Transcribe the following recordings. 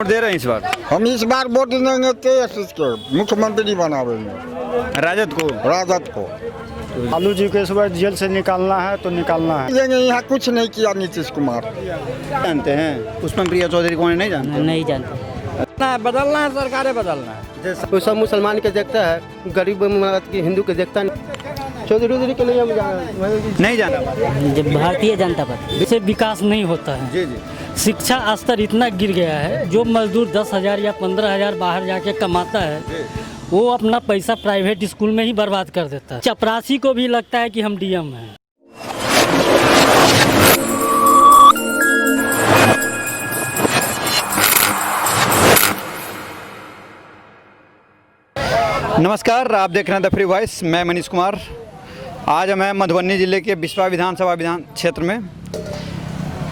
Vote दे रहे हैं इस बार। हम इस बार वोट देंगे तेज के मुख्यमंत्री बनावेंगे राजद को। राजद को। लालू जी को इस बार जेल से निकालना है तो निकालना है। देंगे, यहाँ कुछ नहीं किया नीतीश कुमार। जानते हैं पुष्पम प्रिया चौधरी कौन है? नहीं जानते। नहीं जानते। बदलना है, सरकारें बदलना है। वो सब मुसलमान के देखता है, गरीब की हिंदू के देखता नहीं। चौधरी के लिए हम नहीं जाना। जब भारतीय जनता पार्टी से विकास नहीं होता है। जी जी। शिक्षा स्तर इतना गिर गया है, जो मजदूर 10,000 या 15,000 बाहर जाके कमाता है वो अपना पैसा प्राइवेट स्कूल में ही बर्बाद कर देता है। चपरासी को भी लगता है कि हम डीएम हैं। नमस्कार, आप देख रहे हैं द फ्री वॉइस। मैं मनीष कुमार। आज हम हैं मधुबनी ज़िले के बिस्वा विधानसभा विधान क्षेत्र में।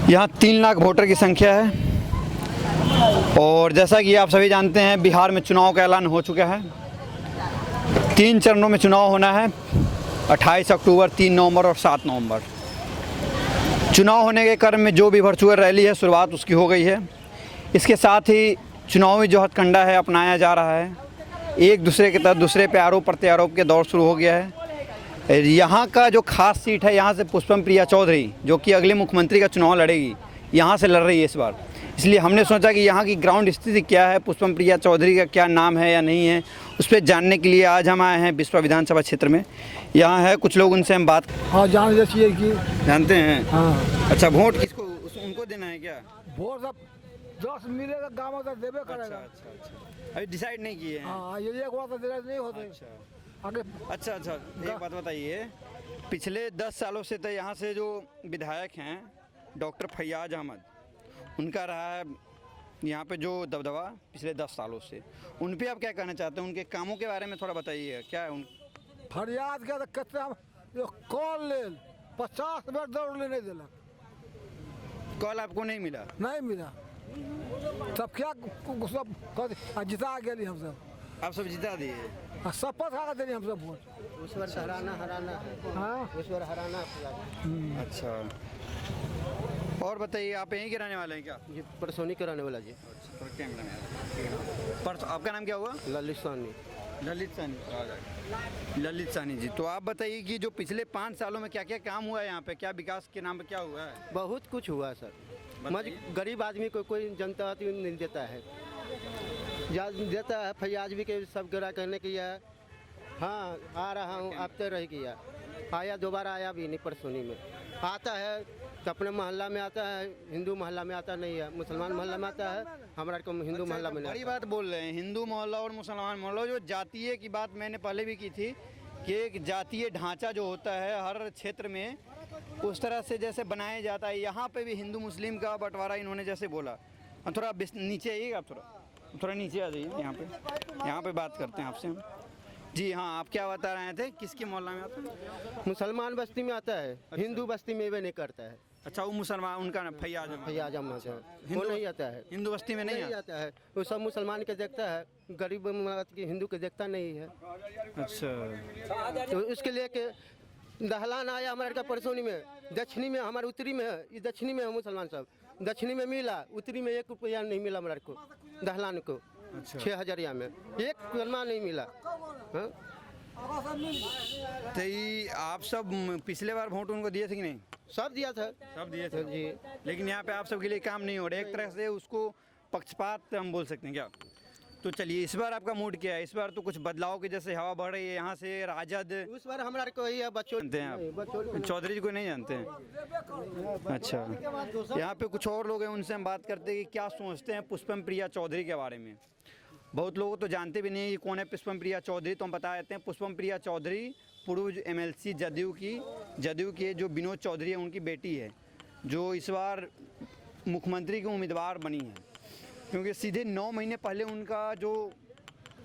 यहाँ 3 लाख वोटर की संख्या है और जैसा कि आप सभी जानते हैं बिहार में चुनाव का ऐलान हो चुका है। 3 चरणों में चुनाव होना है, 28 अक्टूबर, 3 नवंबर और 7 नवंबर। चुनाव होने के क्रम में जो भी वर्चुअल रैली है शुरुआत उसकी हो गई है। इसके साथ ही चुनावी जो हथकंडा है अपनाया जा रहा है। एक दूसरे के तहत दूसरे पे आरोप प्रत्यारोप के दौर शुरू हो गया है। यहाँ का जो खास सीट है, यहाँ से पुष्पम प्रिया चौधरी जो कि अगले मुख्यमंत्री का चुनाव लड़ेगी, यहाँ से लड़ रही है इस बार। इसलिए हमने सोचा कि यहाँ की ग्राउंड स्थिति क्या है, पुष्पम प्रिया चौधरी का क्या नाम है या नहीं है, उस पर जानने के लिए आज हम आए हैं बिस्वा विधानसभा क्षेत्र में। यहाँ है कुछ लोग, उनसे हम बात। हाँ, जान जैसी कि जानते हैं। हाँ, अच्छा, वोट किसको? उनको देना है क्या? वोट सब 10 मिलेगा, गाँव तक देवे करेगा। अच्छा, अभी डिसाइड नहीं किए हैं। हाँ, ये एक बार तो देना नहीं होते आगे। अच्छा, एक बात बताइए, पिछले 10 सालों से तो यहाँ से जो विधायक हैं डॉक्टर फैयाज अहमद, उनका रहा है यहाँ पे जो दबदबा पिछले 10 सालों से, उन पे आप क्या कहना चाहते हैं? उनके कामों के बारे में थोड़ा बताइए। क्या है उन फरियाद के कितना कॉल ले 50 बार दौड़ ले नहीं दिला, कॉल आपको नहीं मिला? नहीं मिला तब क्या सब जिता गए हम सब। आप सब जिता दिए? शपथ खा देनी हम सब वोट। उस बार हराना है। हाँ, उस बार हराना है। अच्छा, और बताइए, आप यहीं के रहने वाले हैं क्या? ये परसोनी कराने वाला जी। आपका नाम क्या हुआ? ललित सानी। ललित सानी जी। तो आप बताइए कि जो पिछले 5 सालों में क्या क्या काम हुआ है यहाँ पे, क्या विकास के नाम पे क्या हुआ है? बहुत कुछ हुआ सर। गरीब आदमी को कोई जनता नहीं देता है, देता है। फैयाज भी के सब गिरा कहने की है। हाँ, आ रहा हूँ, आप तो रह गया, आया दोबारा आया भी नहीं। परसोनी में आता है तो अपने मोहल्ला में आता है, हिंदू मोहल्ला में आता नहीं है, मुसलमान मोहल्ला में आता है, हमारा को हिंदू मोहल्ला में नहीं। बड़ी बात बोल रहे हैं, हिंदू मोहल्ला और मुसलमान मोहल्ला। जो जातीय की बात मैंने पहले भी की थी कि एक जातीय ढांचा जो होता है हर क्षेत्र में उस तरह से जैसे बनाया जाता है, यहाँ पे भी हिंदू मुस्लिम का बंटवारा इन्होंने जैसे बोला। हम थोड़ा नीचे आइएगा, आप थोड़ा नीचे आ जाइए। यहाँ पे बात करते हैं आपसे हम। जी हाँ, आप क्या बता रहे थे? किसके मोहल्ला में आता है? मुसलमान बस्ती में आता है। अच्छा। हिंदू बस्ती में भी नहीं करता है। अच्छा, वो मुसलमान, उनका नाम फैयाज अहमद है। वो नहीं आता है, हिंदू बस्ती में नहीं आता है। वो सब मुसलमान के देखता है, गरीब की हिंदू के देखता नहीं है। अच्छा, तो उसके लिए के दहलान आया हमारे का परसोनी में, दक्षिणी में, हमारे उत्तरी में है। ये दक्षिणी में है मुसलमान सब, दक्षिणी में मिला, उत्तरी में 1 रुपया नहीं मिला हमारे को दहलान को। अच्छा। 6,000 में 1 कलमा नहीं मिला। हाँ? तो आप सब पिछले बार वोट उनको दिए थे कि नहीं? सब दिया था। सब दिए थे जी। लेकिन यहाँ पे आप सबके लिए काम नहीं हो रहा है, एक तरह से उसको पक्षपात हम बोल सकते हैं क्या? तो चलिए, इस बार आपका मूड क्या है? इस बार तो कुछ बदलाव की जैसे हवा बढ़ रही है यहाँ से। राजद उस बार हमारे को ही है, बच्चों जानते हैं आप? चौधरी जी को नहीं जानते हैं? अच्छा, यहाँ पे कुछ और लोग हैं, उनसे हम बात करते हैं कि क्या सोचते हैं पुष्पम प्रिया चौधरी के बारे में। बहुत लोग तो जानते भी नहीं कि कौन है पुष्पम प्रिया चौधरी, तो हम बता देते हैं। पुष्पम प्रिया चौधरी पूर्व MLC जदयू की जो विनोद चौधरी है उनकी बेटी है, जो इस बार मुख्यमंत्री की उम्मीदवार बनी है। क्योंकि सीधे 9 महीने पहले उनका जो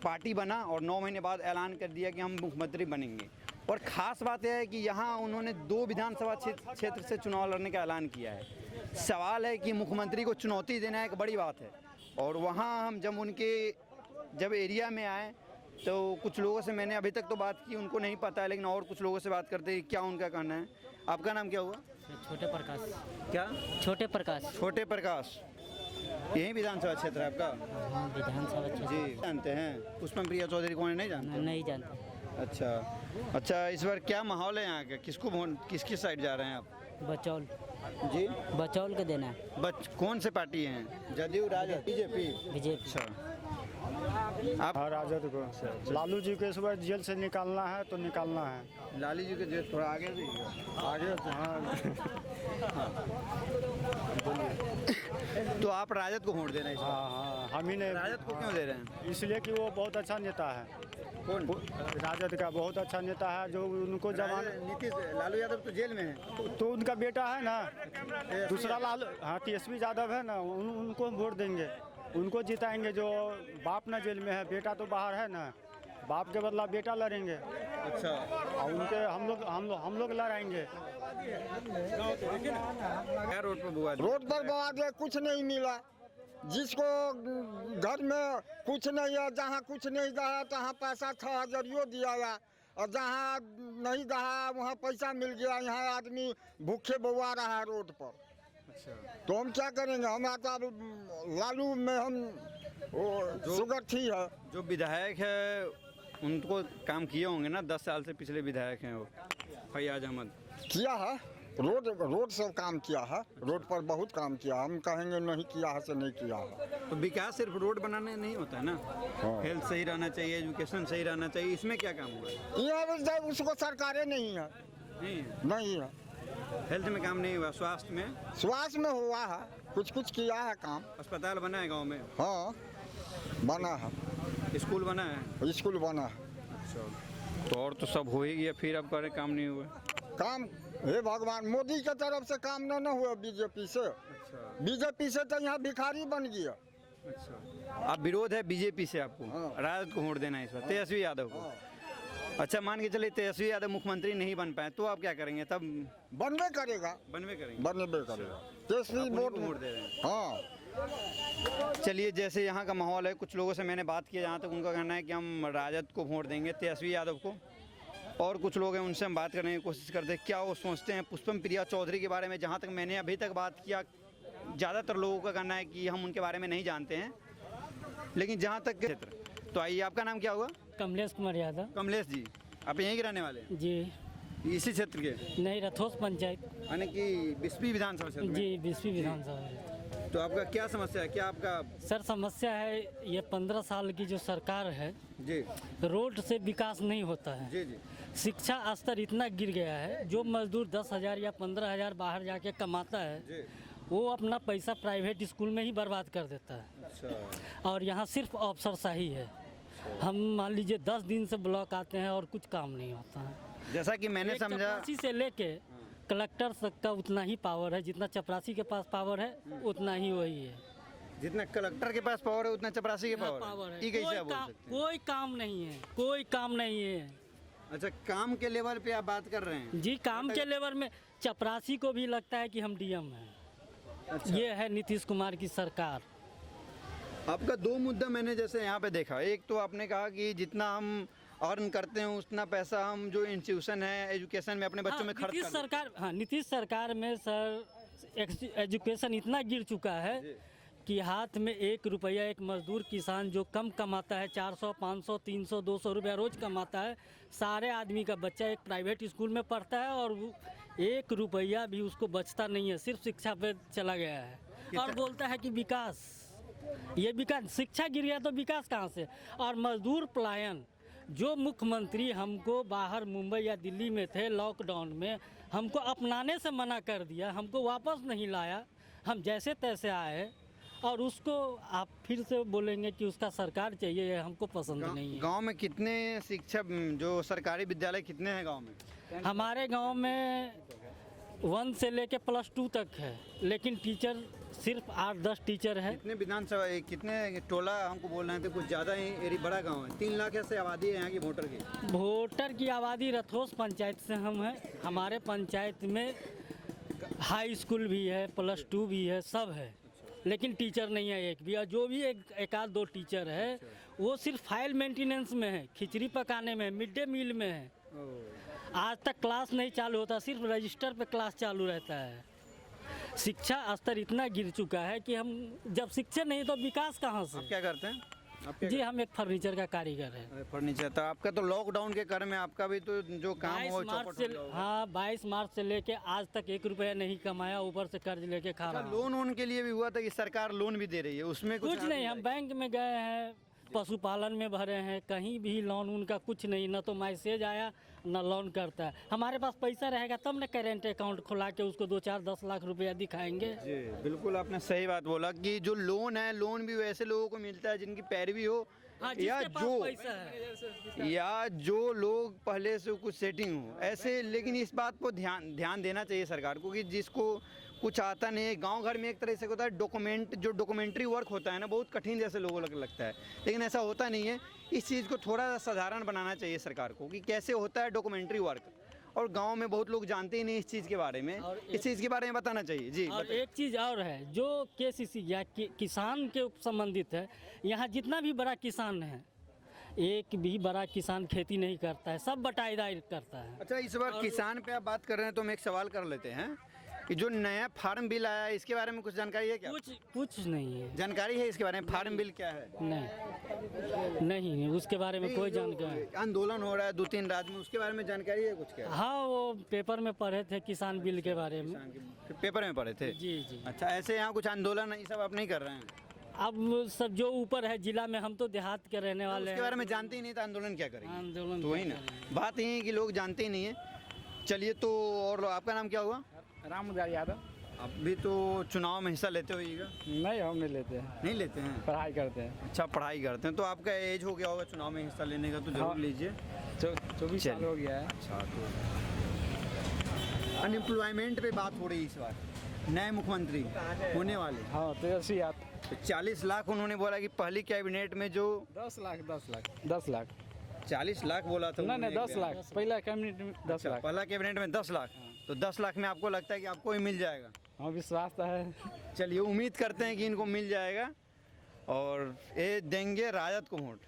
पार्टी बना और 9 महीने बाद ऐलान कर दिया कि हम मुख्यमंत्री बनेंगे। और ख़ास बात यह है कि यहाँ उन्होंने 2 विधानसभा क्षेत्र से चुनाव लड़ने का ऐलान किया है। सवाल है कि मुख्यमंत्री को चुनौती देना एक बड़ी बात है। और वहाँ हम जब एरिया में आए तो कुछ लोगों से मैंने अभी तक तो बात की, उनको नहीं पता है, लेकिन और कुछ लोगों से बात करते हैं क्या उनका कहना है। आपका नाम क्या हुआ? छोटे प्रकाश। क्या? छोटे प्रकाश। छोटे प्रकाश। यही विधानसभा क्षेत्र है आपका? हाँ, विधानसभा क्षेत्र। जी, जानते हैं पुष्पम प्रिया चौधरी कौन है, नहीं जानते? नहीं जानते। अच्छा, इस बार क्या माहौल है यहाँ का? किसकी साइड जा रहे हैं आप? बचौल जी, बचौल के देना है। कौन से पार्टी हैं? जदयू, राजद, बीजेपी? बीजेपी। अच्छा, आप? हाँ, राजद को। लालू जी को इस बार जेल से निकालना है तो निकालना है। लालू जी के जो थोड़ा आगे से आगे तो हाँ। तो आप राजद को वोट दे रहे हैं? हाँ, हम ही ने। राजद को क्यों दे रहे हैं? इसलिए कि वो बहुत अच्छा नेता है। कौन? राजद का बहुत अच्छा नेता है, जो उनको जवान। नीतीश, लालू यादव तो जेल में है। तो उनका बेटा है ना, दूसरा लालू। हाँ, तेजस्वी यादव है ना, उनको हम वोट देंगे, उनको जिताएंगे। जो बाप ना जेल में है, बेटा तो बाहर है ना, बाप के बदला बेटा लड़ेंगे। अच्छा, और उनके हम लोग लड़ाएंगे। क्या रोड पर बुआ? रोड पर बवाद कुछ नहीं मिला। जिसको घर में कुछ नहीं है, जहाँ कुछ नहीं रहा तहाँ पैसा 6000 दिया है, और जहाँ नहीं रहा वहाँ पैसा मिल गया। यहाँ आदमी भूखे बउआ रहा है रोड पर। अच्छा, तो हम क्या करेंगे? हम आता लालू में हम शुगर थी है। जो विधायक है उनको काम किए होंगे ना, 10 साल से पिछले विधायक हैं वो, फैयाज अहमद। किया है, रोड सब काम किया है, रोड पर बहुत काम किया। हम कहेंगे नहीं किया है से नहीं किया है। तो विकास सिर्फ रोड बनाने नहीं होता है ना, हेल्थ सही रहना चाहिए, एजुकेशन सही रहना चाहिए। इसमें क्या काम हुआ है? यहाँ उसको सरकारें नहीं है, नहीं है। हेल्थ में काम नहीं हुआ? स्वास्थ्य में? स्वास्थ्य में हुआ है, कुछ किया है काम। अस्पताल बना है गांव में? हाँ, बना है। स्कूल बना है? स्कूल बना है। अच्छा, तो और तो सब हो ही गया, फिर अब करे काम नहीं हुआ? काम हे भगवान, मोदी के तरफ से काम न हुआ बीजेपी से। अच्छा, बीजेपी से तो यहाँ भिखारी बन गया। अच्छा, आप विरोध है बीजेपी से? आपको हाँ। राजद को वोट देना है इस बार, तेजस्वी यादव को? हाँ। अच्छा, मान के चलिए तेजस्वी यादव मुख्यमंत्री नहीं बन पाए तो आप क्या करेंगे तब? बनवे करेगा, बनवे करेंगे? बनवे करेगा। तेजस्वी आप उन्हीं वोट को वोट दे रहे हैं? हाँ। चलिए, जैसे यहाँ का माहौल है, कुछ लोगों से मैंने बात किया, जहाँ तक उनका कहना है कि हम राजद को वोट देंगे, तेजस्वी यादव को। और कुछ लोग हैं, उनसे हम बात करने की कोशिश करते हैं क्या वो सोचते हैं पुष्पम प्रिया चौधरी के बारे में। जहाँ तक मैंने अभी तक बात किया, ज़्यादातर लोगों का कहना है कि हम उनके बारे में नहीं जानते हैं। लेकिन जहाँ तक क्षेत्र, तो आइए, आपका नाम क्या हुआ? कमलेश कुमार यादव। कमलेश जी, आप यहीं के रहने वाले हैं? जी, इसी क्षेत्र के? नहीं, रथोस पंचायत। यानी कि 20वीं विधानसभा क्षेत्र में? जी, 20वीं विधानसभा। तो आपका क्या समस्या है? क्या आपका? सर, समस्या है ये 15 साल की जो सरकार है जी, रोड से विकास नहीं होता है। जी, जी। शिक्षा स्तर इतना गिर गया है, जो मजदूर 10,000 या 15,000 बाहर जाके कमाता है, जी। वो अपना पैसा प्राइवेट स्कूल में ही बर्बाद कर देता है। अच्छा, और यहाँ सिर्फ अफसरशाही है। हम मान लीजिए 10 दिन से ब्लॉक आते हैं और कुछ काम नहीं होता है। जैसा कि मैंने समझा, चपरासी से लेके कलेक्टर तक का उतना ही पावर है, जितना चपरासी के पास पावर है उतना ही वही है। जितना कलेक्टर के पास पावर है उतना चपरासी के यहाँ पावर है। ये कैसे आप बोल सकते हैं? कोई काम नहीं है, कोई काम नहीं है। अच्छा, काम के लेवल पे आप बात कर रहे हैं? जी, काम के लेवल में चपरासी को भी लगता है कि हम डीएम हैं। अच्छा। ये है नीतीश कुमार की सरकार। आपका 2 मुद्दा मैंने जैसे यहाँ पे देखा। एक तो आपने कहा कि जितना हम अर्न करते हैं उतना पैसा हम जो इंस्टीट्यूशन है एजुकेशन में अपने बच्चों में खर्च नीतीश करते हैं। सरकार, हाँ, नीतीश सरकार में सर एजुकेशन इतना गिर चुका है कि हाथ में 1 रुपया एक मजदूर किसान जो कम कमाता है, 400, 500, 300, 200 रुपया रोज कमाता है, सारे आदमी का बच्चा एक प्राइवेट स्कूल में पढ़ता है और 1 रुपया भी उसको बचता नहीं है, सिर्फ शिक्षा पे चला गया है। और बोलता है कि विकास, ये विकास, शिक्षा गिर गया तो विकास कहाँ से? और मजदूर पलायन, जो मुख्यमंत्री हमको बाहर मुंबई या दिल्ली में थे लॉकडाउन में, हमको अपनाने से मना कर दिया, हमको वापस नहीं लाया, हम जैसे तैसे आए, और उसको आप फिर से बोलेंगे कि उसका सरकार चाहिए, ये हमको पसंद नहीं है। गांव में कितने शिक्षा जो सरकारी विद्यालय कितने हैं गांव में? हमारे गांव में 1 से लेके +2 तक है, लेकिन टीचर सिर्फ 8-10 टीचर है। कितने विधानसभा, कितने टोला हमको बोल रहे थे, कुछ ज़्यादा ही एरिया बड़ा गांव है। 3 लाख से आबादी है यहाँ की वोटर की। वोटर की आबादी रथोस पंचायत से हम हैं। हमारे पंचायत में हाई स्कूल भी है, +2 भी है, सब है, लेकिन टीचर नहीं है एक भी। और जो भी एक आध 2 टीचर है वो सिर्फ फाइल मेंटेनेंस में है, खिचड़ी पकाने में, मिड डे मील में है। आज तक क्लास नहीं चालू होता, सिर्फ रजिस्टर पे क्लास चालू रहता है। शिक्षा स्तर इतना गिर चुका है कि हम जब शिक्षित नहीं तो विकास कहाँ आप से। क्या करते हैं? आप क्या जी हम एक फर्नीचर का कारीगर है। करते हैं? फर्नीचर। तो आपका तो लॉकडाउन के क्रम में आपका भी तो जो काम 22 हो मार्च चौपट से हो गया होगा। हाँ 22 मार्च से लेके आज तक 1 रुपया नहीं कमाया, ऊपर से कर्ज लेके खा रहा हूँ। लोन वोन के लिए भी हुआ था कि सरकार लोन भी दे रही है, उसमें कुछ नहीं, हम बैंक में गए हैं, पशुपालन में भरे हैं, कहीं भी लोन उनका कुछ नहीं, ना तो मैसेज आया ना लोन करता है। हमारे पास पैसा रहेगा तब ना करेंट अकाउंट खुला के उसको 2-4-10 लाख रुपया दिखाएंगे। जी बिल्कुल आपने सही बात बोला कि जो लोन है, लोन भी वैसे लोगों को मिलता है जिनकी पैरवी हो हाँ या जिसके पास जो पैसा है। या जो लोग पहले से कुछ सेटिंग हो ऐसे। लेकिन इस बात को ध्यान देना चाहिए सरकार को कि जिसको कुछ आता नहीं है। गांव घर में एक तरह से होता है डॉक्यूमेंट्री वर्क होता है ना, बहुत कठिन जैसे लोगों को लगता है, लेकिन ऐसा होता नहीं है। इस चीज़ को थोड़ा सा साधारण बनाना चाहिए सरकार को कि कैसे होता है डॉक्यूमेंट्री वर्क, और गांव में बहुत लोग जानते ही नहीं इस चीज़ के बारे में। इस चीज़ के बारे में बताना चाहिए। जी और एक चीज़ और है जो केसीसी या किसान के संबंधित है, यहाँ जितना भी बड़ा किसान है, एक भी बड़ा किसान खेती नहीं करता है, सब बटाईदारी करता है। अच्छा, इस बार किसान पे आप बात कर रहे हैं तो हम एक सवाल कर लेते हैं कि जो नया फार्म बिल आया है इसके बारे में कुछ जानकारी है क्या? कुछ नहीं है। जानकारी है इसके बारे में? फार्म बिल क्या है? नहीं उसके बारे में कोई जानकारी। आंदोलन हो रहा है 2-3 राज्य में, उसके बारे में जानकारी है कुछ क्या? हाँ वो पेपर में पढ़े थे किसान बिल के बारे में। पेपर में पढ़े थे? जी जी। अच्छा, ऐसे यहाँ कुछ आंदोलन ये सब आप नहीं कर रहे हैं? अब सब जो ऊपर है जिला में, हम तो देहात के रहने वाले उसके बारे हैं। में जानते ही नहीं तो आंदोलन क्या करेंगे? आंदोलन तो वही ना बात यही है कि लोग जानते ही नहीं है। चलिए, तो और आपका नाम क्या हुआ? रामदार यादव। आप भी तो चुनाव में हिस्सा लेते होइएगा? नहीं, हम नहीं लेते हैं, नहीं लेते हैं, पढ़ाई करते हैं। अच्छा, पढ़ाई करते हैं। तो आपका एज हो गया होगा चुनाव में हिस्सा लेने का, तो जरूर हाँ। लीजिए। 24 साल हो गया है। अच्छा, तो अनएम्प्लॉयमेंट पे बात हो रही है इस बार, नए मुख्यमंत्री होने वाले। हाँ, तो ऐसी याद। तो 40 लाख उन्होंने बोला कि पहली कैबिनेट में जो 10 लाख 40 लाख बोला था नहीं उन्होंने 10 एक लाख, पहला कैबिनेट में 10 अच्छा, लाख। पहला कैबिनेट में 10 लाख। तो 10 लाख में आपको लगता है कि आपको ही मिल जाएगा? हाँ, विश्वास तो है। चलिए, उम्मीद करते हैं कि इनको मिल जाएगा और ये देंगे राजद को वोट।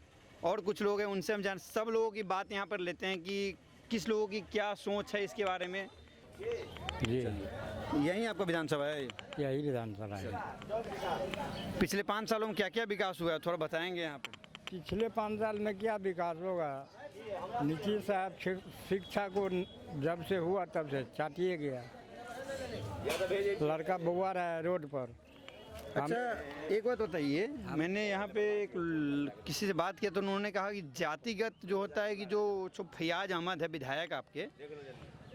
और कुछ लोग हैं उनसे हम सब लोगों की बात यहाँ पर लेते हैं कि किस लोगों की क्या सोच है इसके बारे में। जी, यही आपका विधानसभा है? यही विधानसभा है। पिछले 5 सालों में क्या क्या विकास हुआ है, थोड़ा बताएंगे यहाँ पर? पिछले 5 साल में क्या विकास होगा? नीतीश साहब शिक्षा को जब से हुआ तब से चाटिए गया। लड़का बउआ रहा है रोड पर। अच्छा, एक बात बताइए, मैंने यहाँ पे किसी से बात किया तो उन्होंने कहा कि जातिगत जो होता है कि जो फैयाज अहमद है विधायक आपके,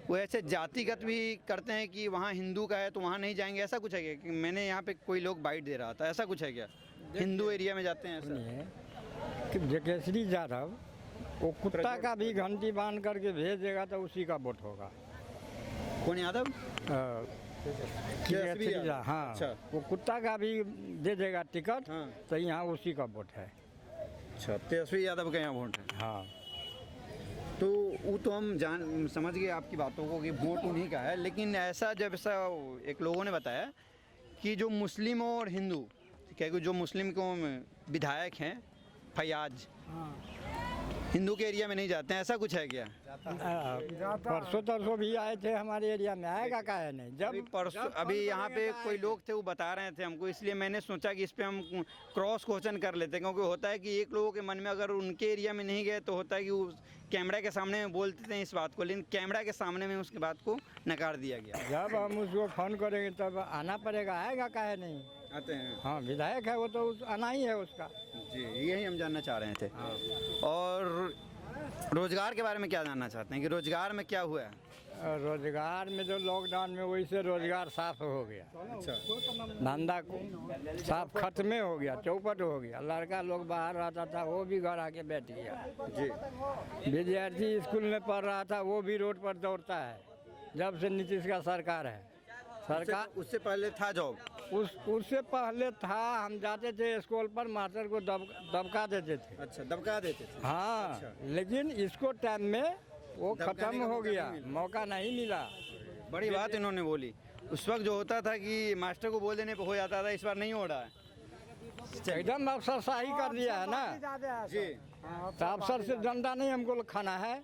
वो ऐसे जातिगत भी करते हैं कि वहाँ हिंदू का है तो वहाँ नहीं जाएंगे, ऐसा कुछ है क्या? कि मैंने यहाँ पे कोई लोग बाइट दे रहा था, ऐसा कुछ है क्या? हिंदू एरिया में जाते हैं ऐसा? है कि जकेसरी यादव वो कुत्ता का भी घंटी बांध करके भेज देगा तो उसी का वोट होगा। कौन यादव? केसरी यादव, हाँ। अच्छा। वो कुत्ता का भी दे देगा टिकट, हाँ। तो यहाँ उसी का वोट है। अच्छा, तेजस्वी यादव का यहाँ वोट है? हाँ, तो वो तो हम समझ गए आपकी बातों को कि वोट उन्हीं का है। लेकिन ऐसा जब ऐसा एक लोगों ने बताया कि जो मुस्लिम और हिंदू, क्या जो मुस्लिम को विधायक हैं फैयाज, हिंदू के एरिया में नहीं जाते हैं, ऐसा कुछ है क्या? परसों तरसों भी आए थे हमारे एरिया में, आएगा का है नहीं। अभी परसों अभी यहाँ पे कोई लोग थे वो बता रहे थे हमको, इसलिए मैंने सोचा कि इस पे हम क्रॉस क्वेश्चन कर लेते हैं। क्योंकि होता है कि एक लोगों के मन में अगर उनके एरिया में नहीं गए तो होता है कि वो कैमरा के सामने में बोलते थे इस बात को, लेकिन कैमरा के सामने में उसकी बात को नकार दिया गया। जब हम उसको फोन करेंगे तब आना पड़ेगा, आएगा का है नहीं। आते हैं, हाँ, विधायक है वो तो आना ही है उसका। जी यही हम जानना चाह रहे थे। और रोजगार के बारे में क्या जानना चाहते हैं कि रोजगार में क्या हुआ है? रोजगार में जो लॉकडाउन में वही से रोजगार साफ हो गया। अच्छा, धंधा को साफ खत्म हो गया, चौपट हो गया। लड़का लोग बाहर रहता था वो भी घर आके बैठ गया। जी, विद्यार्थी स्कूल में पढ़ रहा था वो भी रोड पर दौड़ता है जब से नीतीश का सरकार है। सरकार उससे पहले था जॉब? उससे पहले था, हम जाते थे स्कूल पर, मास्टर को दबका देते थे। अच्छा, दबका देते थे? हाँ। अच्छा। लेकिन इसको टाइम में वो दबकाने खत्म का हो मौका गया, नहीं मिला। मौका नहीं मिला। बड़ी बात इन्होंने बोली। उस वक्त जो होता था कि मास्टर को बोल देने पे हो जाता था, इस बार नहीं हो रहा है। एकदम अफसरशाही कर दिया है ना जी, तो अफसर से डंडा नहीं हमको खाना है,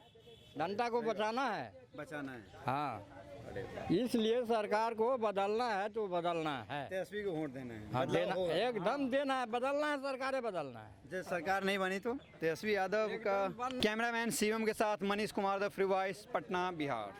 डंडा को बचाना है। बचाना है। हाँ, पड़ेगा। इसलिए सरकार को बदलना है तो बदलना है। तेजस्वी को वोट देना है। हाँ, बदलाव देना होगा। एकदम देना है, बदलना है, सरकारें बदलना है। जब सरकार नहीं बनी तो तेजस्वी यादव का। कैमरामैन शिवम के साथ Manish Kumar, the free voice, Patna, Bihar.